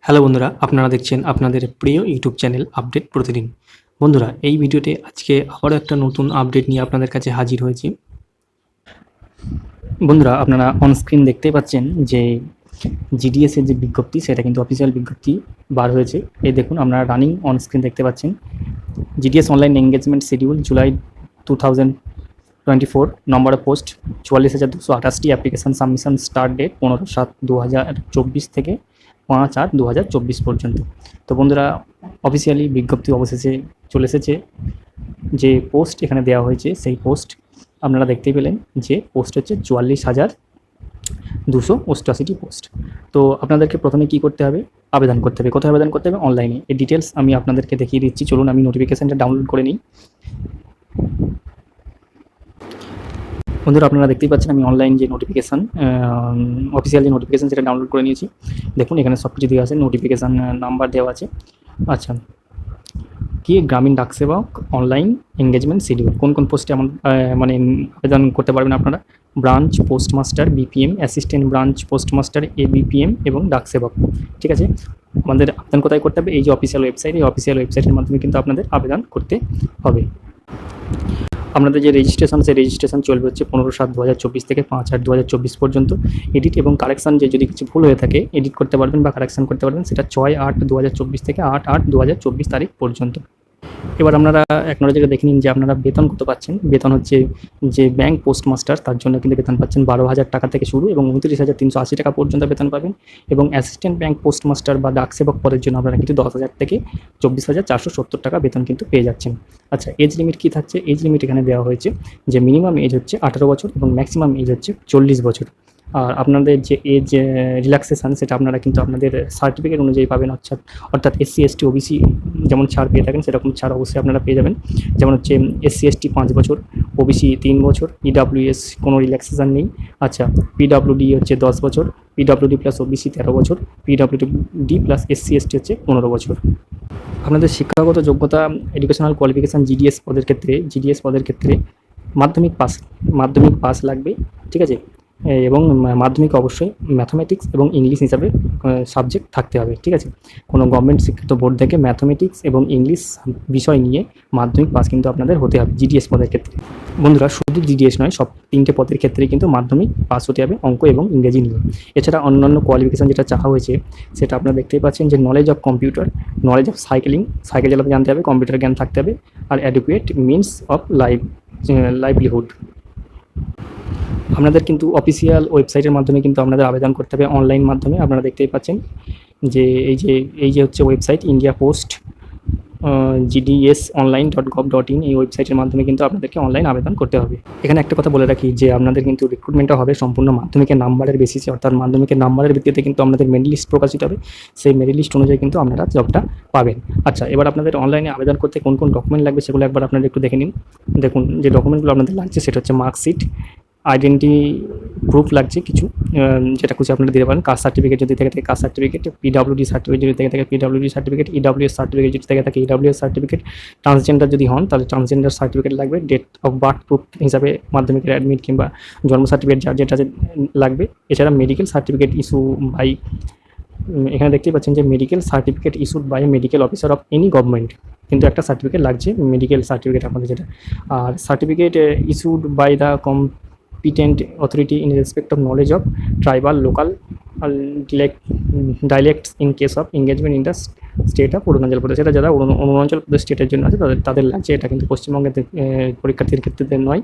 Hello বন্ধুরা, আপনারা দেখছেন আপনাদের প্রিয় ইউটিউব চ্যানেল আপডেট প্রতিদিন। বন্ধুরা, এই ভিডিওতে আজকে আবারও একটা নতুন আপডেট নিয়ে আপনাদের কাছে হাজির হয়েছি। বন্ধুরা, আপনারা অন স্ক্রিন দেখতেই পাচ্ছেন যে জিডিএস এর যে বিজ্ঞপ্তি, সেটা কিন্তু অফিসিয়াল বিজ্ঞপ্তি বার হয়েছে। এই দেখুন, আপনারা রানিং অন স্ক্রিন দেখতে পাচ্ছেন। GDS online engagement schedule July 2024, number of post 44,228টি, অ্যাপ্লিকেশন সাবমিশন স্টার্ট ডেট 15/7/2024 থেকে 5/8/2024 পর্যন্ত। তো বন্ধুরা, অফিসিয়ালি বিজ্ঞপ্তি অবশেষে চলে এসেছে। যে পোস্ট এখানে দেওয়া হয়েছে, সেই পোস্ট আপনারা দেখতেই পেলেন যে পোস্ট হচ্ছে 44,288টি পোস্ট। তো আপনাদেরকে প্রথমে কি করতে হবে? আবেদন করতে হবে। কোথায় আবেদন করতে হবে? অনলাইনে। এই ডিটেলস আমি আপনাদেরকে দেখিয়ে দিচ্ছি। চলুন আমি নোটিফিকেশানটা ডাউনলোড করে নিই। বন্ধুরা, আপনারা দেখতেই পাচ্ছেন আমি অনলাইন যে নোটিফিকেশান, অফিসিয়াল যে নোটিফিকেশান, সেটা ডাউনলোড করে নিয়েছি। দেখুন, এখানে সব কিছু দেওয়া আছে, নোটিফিকেশান নাম্বার দেওয়া আছে। আচ্ছা, কি গ্রামীণ ডাক সেবক অনলাইন এঙ্গেজমেন্ট শিডিউল, কোন কোন পোস্টে মানে আবেদন করতে পারবেন আপনারা? Branch postmaster BPM, assistant branch postmaster ABPM এবং ডাক সেবক। ঠিক আছে, আমাদের আবেদন কোথায় করতে হবে? এই যে অফিসিয়াল ওয়েবসাইট, এই অফিসিয়াল ওয়েবসাইটের মাধ্যমে কিন্তু আপনাদের আবেদন করতে হবে। আপনাদের যে রেজিস্ট্রেশন, সেই রেজিস্ট্রেশন চলবে হচ্ছে 15/7/2024 থেকে 5/8/2024 পর্যন্ত। এডিট এবং কারেকশান, যে যদি কিছু ভুল হয়ে থাকে এডিট করতে পারবেন বা কারেকশান করতে পারবেন, সেটা 6/8/2024 থেকে 8/8/2024 তারিখ পর্যন্ত। এবার আপনারা এক নজরে দেখে নিন যে আপনারা বেতন কত পাচ্ছেন। বেতন হচ্ছে যে ব্যাংক পোস্টমাস্টার, তার জন্য কিন্তু বেতন পাচ্ছেন 12,000 টাকা থেকে শুরু এবং 29,380 টাকা পর্যন্ত বেতন পাবেন। এবং অ্যাসিস্ট্যান্ট ব্যাংক পোস্টমাস্টার বা ডাক সেবক পদের জন্য আপনারা কিন্তু 10,000 থেকে 24,470 টাকা বেতন কিন্তু পেয়ে যাচ্ছেন। আচ্ছা, এজ লিমিট কী থাকছে? এজ লিমিট এখানে দেওয়া হয়েছে যে মিনিমাম এজ হচ্ছে 18 বছর এবং ম্যাক্সিমাম এজ হচ্ছে 40 বছর। আর আপনাদের যে এজ রিল্যাক্সেশান, সেটা আপনারা কিন্তু আপনাদের সার্টিফিকেট অনুযায়ী পাবেন। অর্থাৎ SC ST OBC যেমন ছাড় পেয়ে থাকেন, সেরকম ছাড় অবশ্যই আপনারা পেয়ে যাবেন। যেমন হচ্ছে SC ST 5 বছর, OBC 3 বছর, EWS কোনো রিল্যাক্সেশান নেই। আচ্ছা, PWD হচ্ছে 10 বছর, PWD প্লাস OBC 13 বছর, PWD প্লাস SC ST হচ্ছে 15 বছর। আপনাদের শিক্ষাগত যোগ্যতা, এডুকেশনাল কোয়ালিফিকেশান জিডিএস পদের ক্ষেত্রে মাধ্যমিক পাস লাগবে। ঠিক আছে, এবং মাধ্যমিক অবশ্যই ম্যাথমেটিক্স এবং ইংলিশ হিসাবে সাবজেক্ট থাকতে হবে। ঠিক আছে, কোনো গভর্নমেন্ট স্বীকৃত বোর্ড থেকে ম্যাথমেটিক্স এবং ইংলিশ বিষয় নিয়ে মাধ্যমিক পাস কিন্তু আপনাদের হতে হবে জিডিএস পদের ক্ষেত্রে। বন্ধুরা, শুধু জিডিএস নয়, সব 3টে পদের ক্ষেত্রে কিন্তু মাধ্যমিক পাস হতে হবে অঙ্ক এবং ইংরেজি নিয়ে। এছাড়া অন্যান্য কোয়ালিফিকেশান যেটা চাওয়া হয়েছে, সেটা আপনারা দেখতেই পাচ্ছেন যে knowledge of computer, knowledge of cycle চালাতে জানতে হবে, কম্পিউটার জ্ঞান থাকতে হবে, আর অ্যাডুকুয়েট মিনস অফ লাইভলিহুড। আপনাদের কিন্তু অফিসিয়াল ওয়েবসাইটের মাধ্যমে কিন্তু আপনাদের আবেদন করতে হবে, অনলাইন মাধ্যমে। আপনারা দেখতেই পাচ্ছেন যে এই যে হচ্ছে ওয়েবসাইট ইন্ডিয়া পোস্ট gdsonline.gov.in, এই ওয়েবসাইটের মাধ্যমে কিন্তু আপনাদেরকে অনলাইন আবেদন করতে হবে। এখানে একটা কথা বলে রাখি যে আপনাদের কিন্তু রিক্রুটমেন্টটা হবে সম্পূর্ণ মাধ্যমিকের নাম্বারের বেসিসে, অর্থাৎ মাধ্যমিকের নাম্বারের ভিত্তিতে কিন্তু আপনাদের মেরিট লিস্ট প্রকাশিত হবে। সেই মেরিট লিস্ট অনুযায়ী কিন্তু আপনারা জবটা পাবেন। আচ্ছা, এবার আপনাদের অনলাইনে আবেদন করতে কোন কোন ডকুমেন্ট লাগবে সেগুলো একবার আপনারা একটু দেখে নিন। দেখুন, যে ডকুমেন্টগুলো আপনাদের লাগছে সেটা হচ্ছে মার্কশিট, আইডেন্টি প্রুফ লাগছে কিছু, যেটা খুশি আপনারা দিতে পারেন। কাস্ট সার্টিফিকেট যদি থেকে থাকে কাস্ট সার্টিফিকেট, পিডব্লিউডি সার্টিফিকেট যদি থেকে থাকে পিডব্লিউডি সার্টিফিকেট, ইডব্লিউএস সার্টিফিকেট যদি থেকে থাকে ইডব্লিউএস সার্টিফিকেট, ট্রান্সজেন্ডার যদি হন তাহলে ট্রান্সজেন্ডার সার্টিফিকেট লাগবে, ডেট অফ বার্থ প্রুফ হিসাবে মাধ্যমিকের অ্যাডমিট কিংবা জন্ম সার্টিফিকেট যার যেটা লাগবে। এছাড়া মেডিকেল সার্টিফিকেট ইস্যু বাই, এখানে দেখতেই পাচ্ছেন যে medical certificate issued by medical officer of any government, কিন্তু একটা সার্টিফিকেট লাগছে মেডিকেল সার্টিফিকেট আপনাদের যেটা। আর certificate issued by the competent authority in respect of knowledge of tribal local dialects in case of engagement in the state of Arunachal Pradesh. এটা যারা অরুণাচল প্রদেশ স্টেটের জন্য আছে তাদের লাগছে, এটা কিন্তু পশ্চিমবঙ্গের পরীক্ষার্থীর ক্ষেত্রে নয়।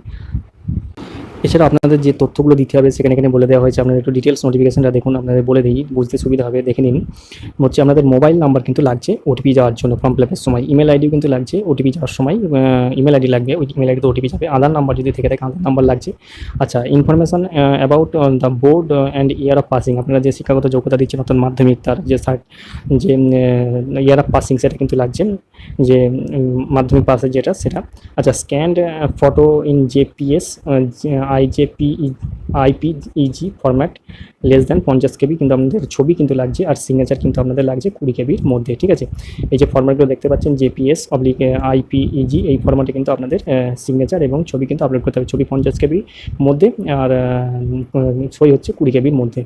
এছাড়া আপনাদের যে তথ্যগুলো দিতে হবে সেখানে বলে দেওয়া হয়েছে। আপনাদের একটু ডিটেলস নোটিফিকেশনটা দেখুন, আপনাদের বলে দিই, বুঝতে সুবিধা হবে, দেখে নিন। হচ্ছে আপনাদের মোবাইল নাম্বার কিন্তু লাগছে ওটিপি যাওয়ার জন্য ফর্ম ফিল আপের সময়। ইমেল আইডিও কিন্তু লাগছে ওটিপি যাওয়ার সময়, ইমেল আইডি লাগবে, ওই ইমেল আইডিতে ওটিপি যাবে। আধার নাম্বার যদি থেকে থাকে আধার নাম্বার লাগছে। আচ্ছা, information about the board and year of passing, আপনারা যে শিক্ষাগত যোগ্যতা দিচ্ছেন অর্থাৎ মাধ্যমিক, তার যে ইয়ার অফ পাসিং সেটা কিন্তু লাগছে, যে মাধ্যমিক পাসের যেটা সেটা। আচ্ছা, scanned photo in JPS IPEG format less than 50 KB কিন্তু আপনাদের ছবি কিন্তু লাগছে, আর সিগনেচার কিন্তু আপনাদের লাগছে 20 KBর মধ্যে। ঠিক আছে, এই যে ফরম্যাটগুলো দেখতে পাচ্ছেন JPS/IPEG, এই ফরম্যাটে কিন্তু আপনাদের সিগনেচার এবং ছবি কিন্তু আপলোড করতে হবে। ছবি 50 KB মধ্যে আর সই হচ্ছে 20 KBর মধ্যে।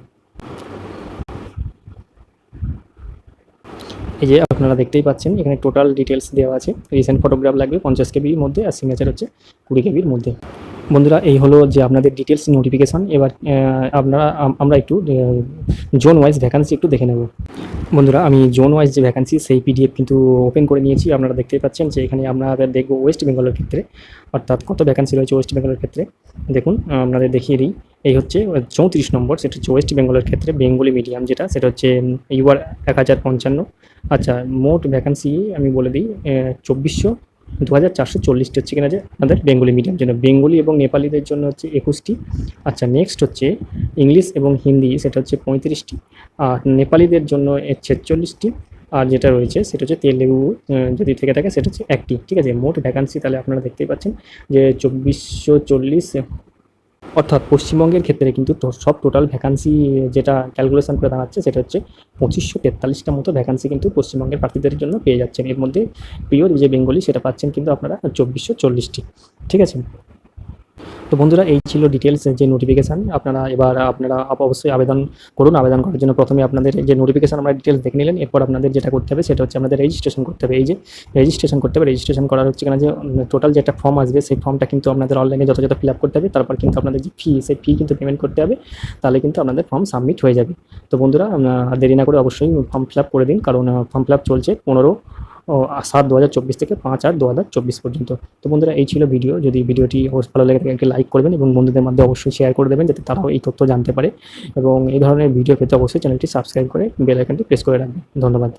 এই যে আপনারা দেখতেই পাচ্ছেন এখানে টোটাল ডিটেলস দেওয়া আছে। রিসেন্ট ফটোগ্রাফ লাগবে 50 কেবির মধ্যে, আর সিগনেচার হচ্ছে 20 কেবির মধ্যে। বন্ধুরা এই হলো যে আপনাদের ডিটেলস নোটিফিকেশান। এবার আমরা একটু জোন ওয়াইজ ভ্যাকান্সি একটু দেখে নেব। বন্ধুরা আমি জোন ওয়াইজ যে ভ্যাকান্সি সেই পিডিএফ কিন্তু ওপেন করে নিয়েছি। আপনারা দেখতেই পাচ্ছেন যে এখানে আমরা দেখব ওয়েস্ট বেঙ্গলের ক্ষেত্রে, অর্থাৎ কত ভ্যাকান্সি রয়েছে ওয়েস্ট বেঙ্গলের ক্ষেত্রে। দেখুন আপনাদের দেখিয়ে দিই, এই হচ্ছে 34 নম্বর, সেটা হচ্ছে ওয়েস্ট বেঙ্গলের ক্ষেত্রে বেঙ্গলি মিডিয়াম, যেটা সেটা হচ্ছে ইউআর 1055। আচ্ছা, মোট ভ্যাকান্সি আমি বলে দিই 2440 হচ্ছে কিনা যে আমাদের বেঙ্গলি মিডিয়াম জন্য। বেঙ্গলি এবং নেপালিদের জন্য হচ্ছে 21টি। আচ্ছা, নেক্সট হচ্ছে ইংলিশ এবং হিন্দি, সেটা হচ্ছে 35টি। আর নেপালিদের জন্য 46টি। আর যেটা রয়েছে সেটা হচ্ছে তেলেগু যদি থেকে থাকে সেটা হচ্ছে 1টি। ঠিক আছে, মোট ভ্যাকান্সি তাহলে আপনারা দেখতেই পাচ্ছেন যে 2440, অর্থাৎ পশ্চিমবঙ্গের ক্ষেত্রে কিন্তু সব টোটাল ভ্যাকান্সি যেটা ক্যালকুলেশন করে দাঁড়াচ্ছে সেটা হচ্ছে 2543টা মতো ভ্যাকান্সি কিন্তু পশ্চিমবঙ্গের প্রার্থীদের জন্য পেয়ে যাচ্ছেন। এর মধ্যে পিওর যে বেঙ্গলি সেটা পাচ্ছেন কিন্তু আপনারা 2440টি। ঠিক আছে, তো বন্ধুরা এই ছিল ডিটেলস যে নোটিফিকেশান। আপনারা অবশ্যই আবেদন করুন। আবেদন করার জন্য প্রথমে আপনাদের যে নোটিফিকেশান আমরা ডিটেলস দেখে নিলেন, এরপর আপনাদের যেটা করতে হবে সেটা হচ্ছে আপনাদের রেজিস্ট্রেশন করতে হবে। এই যে রেজিস্ট্রেশন করতে হবে, রেজিস্ট্রেশন করার হচ্ছে কিনা যে টোটাল যে একটা ফর্ম আসবে সেই ফর্মটা কিন্তু আপনাদের অনলাইনে যথাযথ ফিল আপ করতে হবে। তারপর কিন্তু আপনাদের যে ফি, সেই ফি কিন্তু পেমেন্ট করতে হবে, তাহলে কিন্তু আপনাদের ফর্ম সাবমিট হয়ে যাবে। তো বন্ধুরা দেরি না করে অবশ্যই ফর্ম ফিল আপ করে দিন, কারণ ফর্ম ফিল আপ চলছে 15/7/2024 থেকে 5/8/2024 পর্যন্ত। তো বন্ধুরা এই ছিল ভিডিও। যদি ভিডিওটি ভালো লাগে থাকে লাইক করবেন এবং বন্ধুদের মধ্যে অবশ্যই শেয়ার করে দেবেন, যাতে তারাও এই তথ্য জানতে পারে। এবং এই ধরনের ভিডিও পেতে অবশ্যই চ্যানেলটি সাবস্ক্রাইব করে বেল আইকনটি প্রেস করে রাখবেন। ধন্যবাদ।